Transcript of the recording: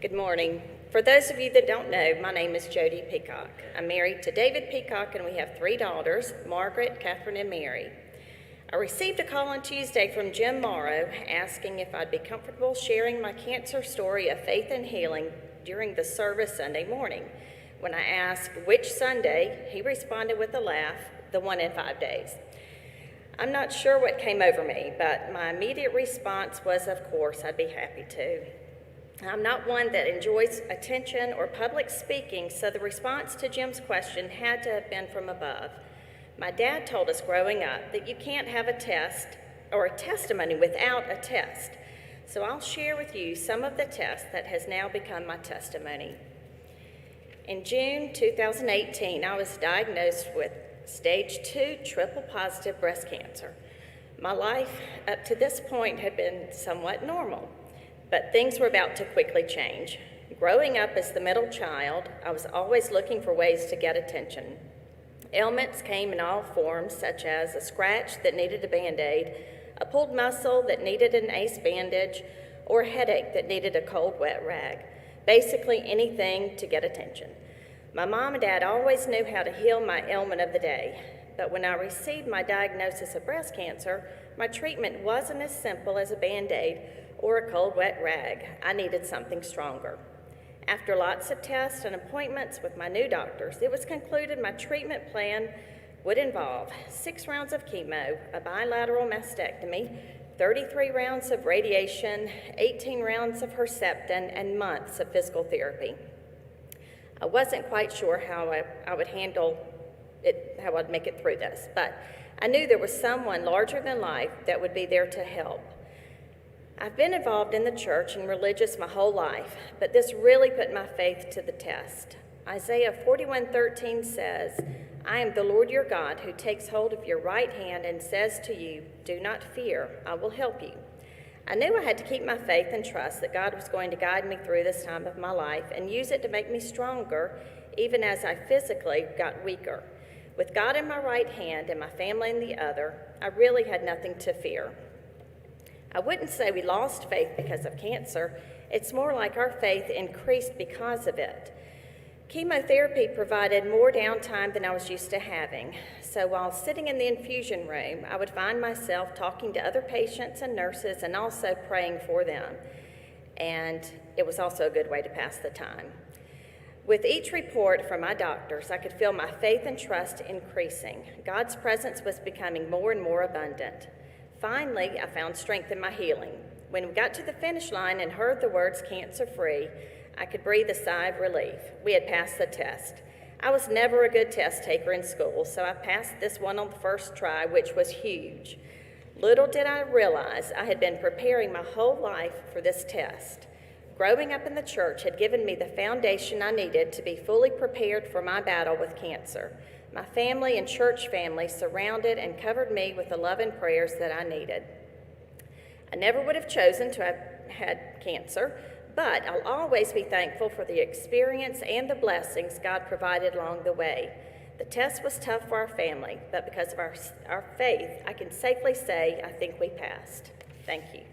Good morning. For those of you that don't know, my name is Jodi Peacock. I'm married to David Peacock, and we have 3 daughters, Margaret, Catherine, and Mary. I received a call on Tuesday from Jim Morrow asking if I'd be comfortable sharing my cancer story of faith and healing during the service Sunday morning. When I asked which Sunday, he responded with a laugh, the one in 5 days. I'm not sure what came over me, but my immediate response was, of course, I'd be happy to. I'm not one that enjoys attention or public speaking, so the response to Jim's question had to have been from above. My dad told us growing up that you can't have a test or a testimony without a test. So I'll share with you some of the tests that has now become my testimony. In June 2018, I was diagnosed with stage 2 triple positive breast cancer. My life up to this point had been somewhat normal, but things were about to quickly change. Growing up as the middle child, I was always looking for ways to get attention. Ailments came in all forms, such as a scratch that needed a Band-Aid, a pulled muscle that needed an ACE bandage, or a headache that needed a cold, wet rag. Basically anything to get attention. My mom and dad always knew how to heal my ailment of the day, but when I received my diagnosis of breast cancer, my treatment wasn't as simple as a Band-Aid or a cold, wet rag. I needed something stronger. After lots of tests and appointments with my new doctors, it was concluded my treatment plan would involve 6 rounds of chemo, a bilateral mastectomy, 33 rounds of radiation, 18 rounds of Herceptin, and months of physical therapy. I wasn't quite sure how I would handle it, how I'd make it through this, but I knew there was someone larger than life that would be there to help. I've been involved in the church and religious my whole life, but this really put my faith to the test. Isaiah 41:13 says, "I am the Lord your God who takes hold of your right hand and says to you, 'Do not fear, I will help you.'" I knew I had to keep my faith and trust that God was going to guide me through this time of my life and use it to make me stronger, even as I physically got weaker. With God in my right hand and my family in the other, I really had nothing to fear. I wouldn't say we lost faith because of cancer. It's more like our faith increased because of it. Chemotherapy provided more downtime than I was used to having. So while sitting in the infusion room, I would find myself talking to other patients and nurses and also praying for them. And it was also a good way to pass the time. With each report from my doctors, I could feel my faith and trust increasing. God's presence was becoming more and more abundant. Finally, I found strength in my healing. When we got to the finish line and heard the words cancer-free, I could breathe a sigh of relief. We had passed the test. I was never a good test taker in school, so I passed this one on the first try, which was huge. Little did I realize I had been preparing my whole life for this test. Growing up in the church had given me the foundation I needed to be fully prepared for my battle with cancer. My family and church family surrounded and covered me with the love and prayers that I needed. I never would have chosen to have had cancer, but I'll always be thankful for the experience and the blessings God provided along the way. The test was tough for our family, but because of our faith, I can safely say I think we passed. Thank you.